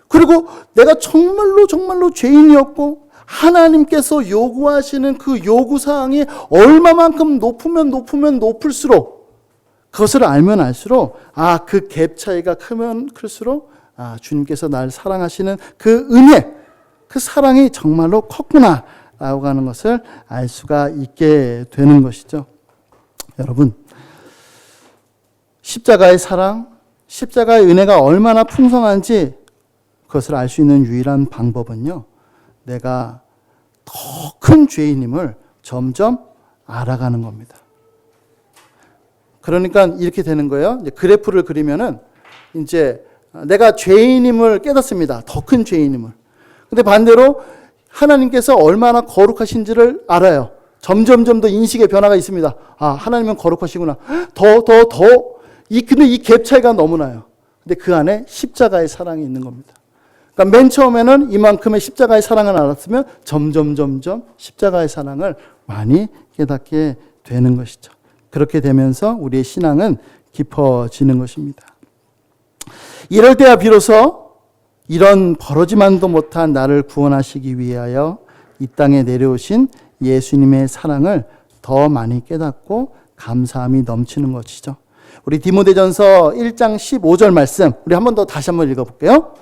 그리고 내가 정말로 죄인이었고 하나님께서 요구하시는 그 요구사항이 얼마만큼 높으면 높을수록 그것을 알면 알수록 그 갭 차이가 크면 클수록 주님께서 날 사랑하시는 그 은혜, 그 사랑이 정말로 컸구나 라고 하는 것을 알 수가 있게 되는 것이죠. 여러분, 십자가의 사랑, 십자가의 은혜가 얼마나 풍성한지 그것을 알 수 있는 유일한 방법은요, 내가 더 큰 죄인임을 점점 알아가는 겁니다. 그러니까 이렇게 되는 거예요. 이제 그래프를 그리면은 이제 내가 죄인임을 깨닫습니다. 더 큰 죄인임을. 근데 반대로 하나님께서 얼마나 거룩하신지를 알아요. 점점 더 인식의 변화가 있습니다. 하나님은 거룩하시구나. 근데 이 갭 차이가 너무 나요. 근데 그 안에 십자가의 사랑이 있는 겁니다. 그러니까 맨 처음에는 이만큼의 십자가의 사랑을 알았으면 점점 십자가의 사랑을 많이 깨닫게 되는 것이죠. 그렇게 되면서 우리의 신앙은 깊어지는 것입니다. 이럴 때야 비로소 이런 버러지만도 못한 나를 구원하시기 위하여 이 땅에 내려오신 예수님의 사랑을 더 많이 깨닫고 감사함이 넘치는 것이죠. 우리 디모데전서 1장 15절 말씀 우리 한 번 더 다시 한번 읽어볼게요.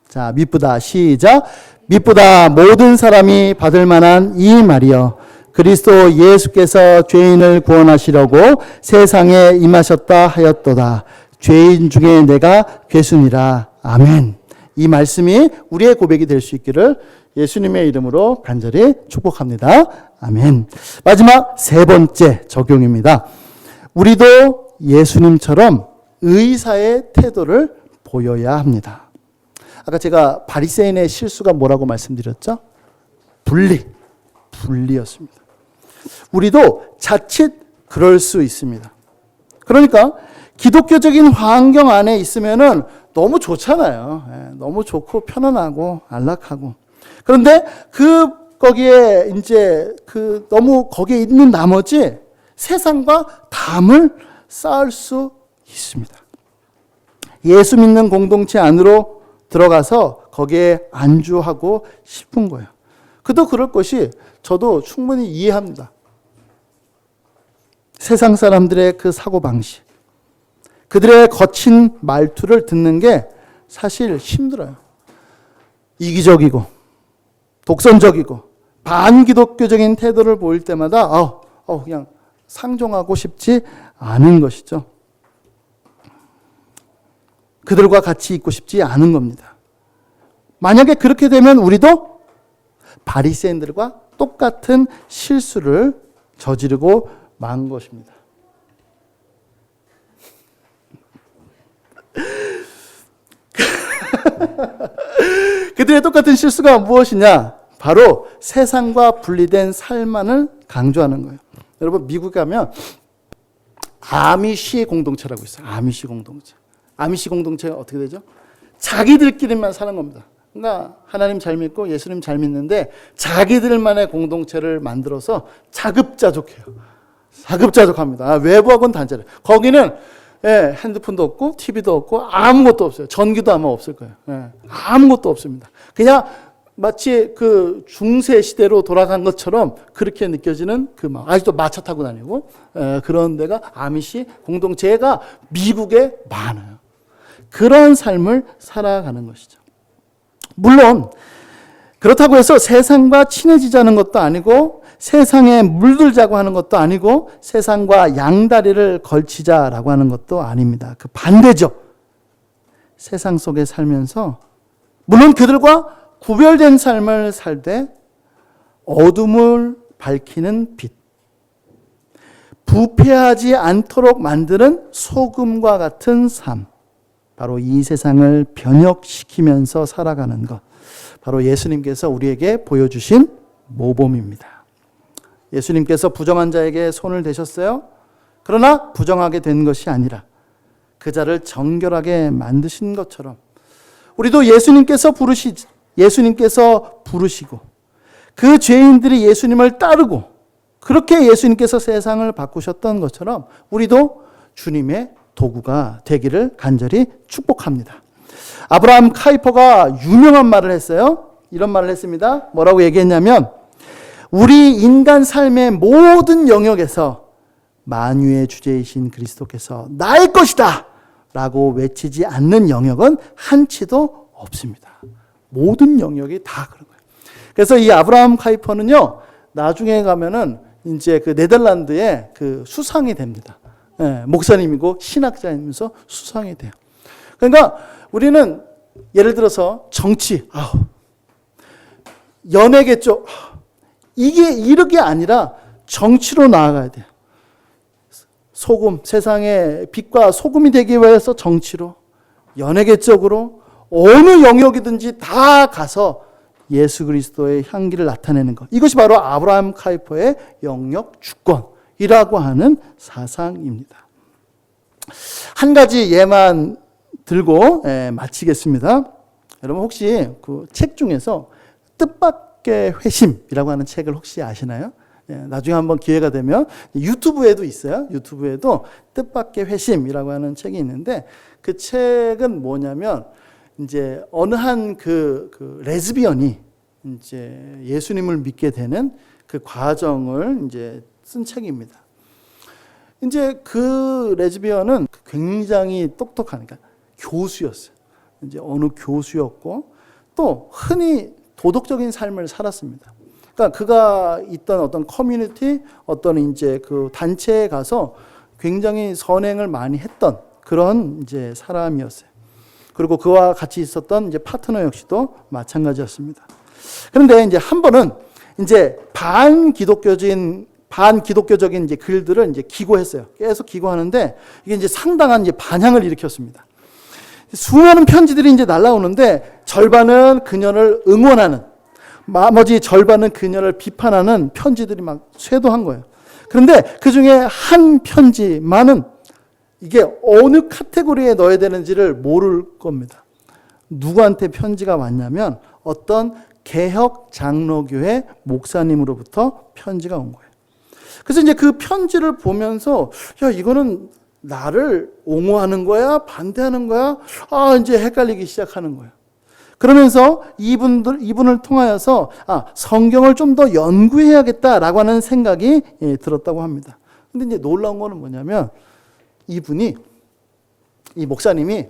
자, 미쁘다 시작. 미쁘다 모든 사람이 받을 만한 이 말이여 그리스도 예수께서 죄인을 구원하시려고 세상에 임하셨다 하였도다. 죄인 중에 내가 괴순이라. 아멘. 이 말씀이 우리의 고백이 될 수 있기를 예수님의 이름으로 간절히 축복합니다. 아멘. 마지막 세 번째 적용입니다. 우리도 예수님처럼 의사의 태도를 보여야 합니다. 아까 제가 바리새인의 실수가 뭐라고 말씀드렸죠? 분리였습니다. 우리도 자칫 그럴 수 있습니다. 그러니까 기독교적인 환경 안에 있으면은 너무 좋잖아요. 너무 좋고 편안하고 안락하고. 그런데 거기에 이제 너무 거기에 있는 나머지 세상과 담을 쌓을 수 있습니다. 예수 믿는 공동체 안으로 들어가서 거기에 안주하고 싶은 거예요. 그도 그럴 것이 저도 충분히 이해합니다. 세상 사람들의 그 사고방식, 그들의 거친 말투를 듣는 게 사실 힘들어요. 이기적이고 독선적이고 반기독교적인 태도를 보일 때마다 그냥 상종하고 싶지 않은 것이죠. 그들과 같이 있고 싶지 않은 겁니다. 만약에 그렇게 되면 우리도 바리새인들과 똑같은 실수를 저지르고 만 것입니다. 그들의 똑같은 실수가 무엇이냐? 바로 세상과 분리된 삶만을 강조하는 거예요. 여러분, 미국 가면 아미시 공동체라고 있어요. 아미시 공동체. 아미시 공동체가 어떻게 되죠? 자기들끼리만 사는 겁니다. 그러니까 하나님 잘 믿고 예수님 잘 믿는데 자기들만의 공동체를 만들어서 자급자족해요. 자급자족합니다. 외부하고는 단절해요. 거기는 핸드폰도 없고 TV도 없고 아무것도 없어요. 전기도 아마 없을 거예요. 아무것도 없습니다. 그냥 마치 그 중세 시대로 돌아간 것처럼 그렇게 느껴지는 그 아직도 마차 타고 다니고 그런 데가 아미시 공동체가 미국에 많아요. 그런 삶을 살아가는 것이죠. 물론 그렇다고 해서 세상과 친해지자는 것도 아니고 세상에 물들자고 하는 것도 아니고 세상과 양다리를 걸치자라고 하는 것도 아닙니다. 그 반대죠. 세상 속에 살면서 물론 그들과 구별된 삶을 살되 어둠을 밝히는 빛, 부패하지 않도록 만드는 소금과 같은 삶, 바로 이 세상을 변혁시키면서 살아가는 것, 바로 예수님께서 우리에게 보여주신 모범입니다. 예수님께서 부정한 자에게 손을 대셨어요. 그러나 부정하게 된 것이 아니라 그 자를 정결하게 만드신 것처럼 우리도 예수님께서 부르시고 그 죄인들이 예수님을 따르고 그렇게 예수님께서 세상을 바꾸셨던 것처럼 우리도 주님의 도구가 되기를 간절히 축복합니다. 아브라함 카이퍼가 유명한 말을 했어요. 이런 말을 했습니다. 뭐라고 얘기했냐면 우리 인간 삶의 모든 영역에서 만유의 주제이신 그리스도께서 나의 것이다 라고 외치지 않는 영역은 한치도 없습니다. 모든 영역이 다 그런 거예요. 그래서 이 아브라함 카이퍼는요, 나중에 가면은 이제 그 네덜란드의 그 수상이 됩니다. 목사님이고 신학자이면서 수상이 돼요. 그러니까 우리는 예를 들어서 정치, 연예계 쪽, 이게 이렇게 아니라 정치로 나아가야 돼요. 소금, 세상의 빛과 소금이 되기 위해서 정치로, 연예계 쪽으로 어느 영역이든지 다 가서 예수 그리스도의 향기를 나타내는 것. 이것이 바로 아브라함 카이퍼의 영역 주권이라고 하는 사상입니다. 한 가지 예만 들고 마치겠습니다. 여러분 혹시 그 책 중에서 뜻밖의 회심이라고 하는 책을 혹시 아시나요? 나중에 한번 기회가 되면 유튜브에도 있어요. 유튜브에도 뜻밖의 회심이라고 하는 책이 있는데 그 책은 뭐냐면 이제 어느 한 그 레즈비언이 이제 예수님을 믿게 되는 그 과정을 이제 쓴 책입니다. 이제 그 레즈비언은 굉장히 똑똑하니까 교수였어요. 이제 어느 교수였고 또 흔히 도덕적인 삶을 살았습니다. 그러니까 그가 있던 어떤 커뮤니티, 어떤 이제 그 단체에 가서 굉장히 선행을 많이 했던 그런 이제 사람이었어요. 그리고 그와 같이 있었던 이제 파트너 역시도 마찬가지였습니다. 그런데 이제 한 번은 이제 반기독교적인 이제 글들을 이제 기고했어요. 계속 기고하는데 이게 이제 상당한 이제 반향을 일으켰습니다. 수많은 편지들이 이제 날라오는데 절반은 그녀를 응원하는, 나머지 절반은 그녀를 비판하는 편지들이 막 쇄도한 거예요. 그런데 그 중에 한 편지만은 이게 어느 카테고리에 넣어야 되는지를 모를 겁니다. 누구한테 편지가 왔냐면 어떤 개혁 장로교회 목사님으로부터 편지가 온 거예요. 그래서 이제 그 편지를 보면서 야, 이거는 나를 옹호하는 거야? 반대하는 거야? 이제 헷갈리기 시작하는 거예요. 그러면서 이분을 통하여서 성경을 좀 더 연구해야겠다라고 하는 생각이 들었다고 합니다. 근데 이제 놀라운 거는 뭐냐면 이 목사님이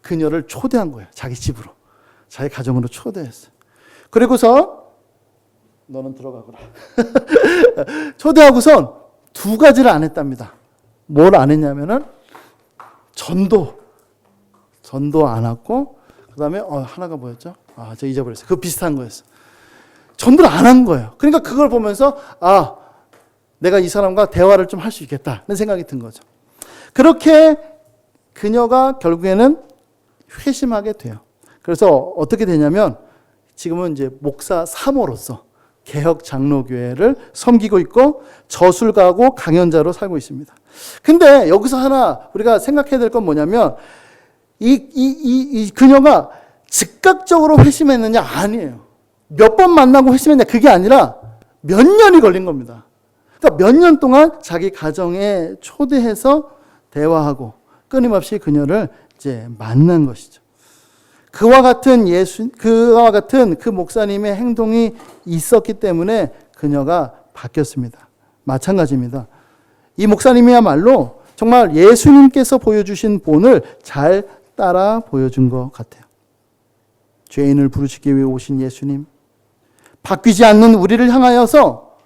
그녀를 초대한 거예요. 자기 집으로. 자기 가정으로 초대했어요. 그리고서 너는 들어가거라. 초대하고선 두 가지를 안 했답니다. 뭘 안 했냐면은 전도 안 했고, 그 다음에 하나가 뭐였죠? 저 잊어버렸어요. 그거 비슷한 거였어요. 전도를 안 한 거예요. 그러니까 그걸 보면서 내가 이 사람과 대화를 좀 할 수 있겠다는 생각이 든 거죠. 그렇게 그녀가 결국에는 회심하게 돼요. 그래서 어떻게 되냐면 지금은 이제 목사 사모로서 개혁 장로교회를 섬기고 있고 저술가고 강연자로 살고 있습니다. 근데 여기서 하나 우리가 생각해야 될 건 뭐냐면 이 그녀가 즉각적으로 회심했느냐? 아니에요. 몇 번 만나고 회심했냐? 그게 아니라 몇 년이 걸린 겁니다. 그러니까 몇 년 동안 자기 가정에 초대해서 대화하고 끊임없이 그녀를 이제 만난 것이죠. 그와 같은 그 목사님의 행동이 있었기 때문에 그녀가 바뀌었습니다. 마찬가지입니다. 이 목사님이야말로 정말 예수님께서 보여주신 본을 잘 따라 보여준 것 같아요. 죄인을 부르시기 위해 오신 예수님, 바뀌지 않는 우리를 향하여서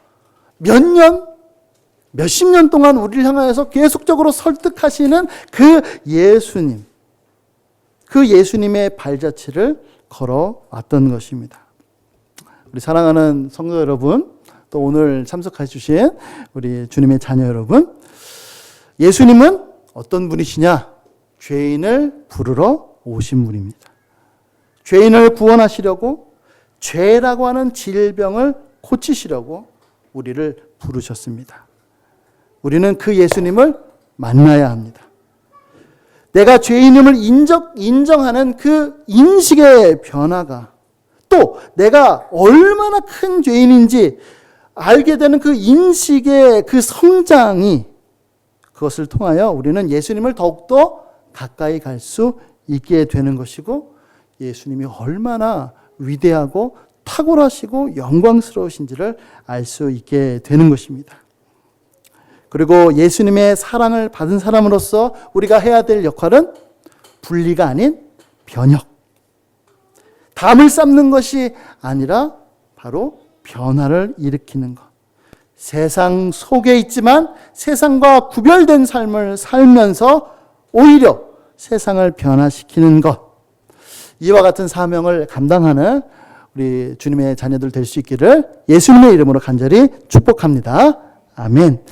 몇십 년 동안 우리를 향하여서 계속적으로 설득하시는 그 예수님의 발자취를 걸어왔던 것입니다. 우리 사랑하는 성도 여러분, 또 오늘 참석해 주신 우리 주님의 자녀 여러분, 예수님은 어떤 분이시냐? 죄인을 부르러 오신 분입니다. 죄인을 구원하시려고, 죄라고 하는 질병을 고치시려고 우리를 부르셨습니다. 우리는 그 예수님을 만나야 합니다. 내가 죄인임을 인정하는 그 인식의 변화가, 또 내가 얼마나 큰 죄인인지 알게 되는 그 인식의 그 성장이, 그것을 통하여 우리는 예수님을 더욱더 가까이 갈 수 있게 되는 것이고, 예수님이 얼마나 위대하고 탁월하시고 영광스러우신지를 알 수 있게 되는 것입니다. 그리고 예수님의 사랑을 받은 사람으로서 우리가 해야 될 역할은 분리가 아닌 변혁. 담을 쌓는 것이 아니라 바로 변화를 일으키는 것. 세상 속에 있지만 세상과 구별된 삶을 살면서 오히려 세상을 변화시키는 것. 이와 같은 사명을 감당하는 우리 주님의 자녀들 될 수 있기를 예수님의 이름으로 간절히 축복합니다. 아멘.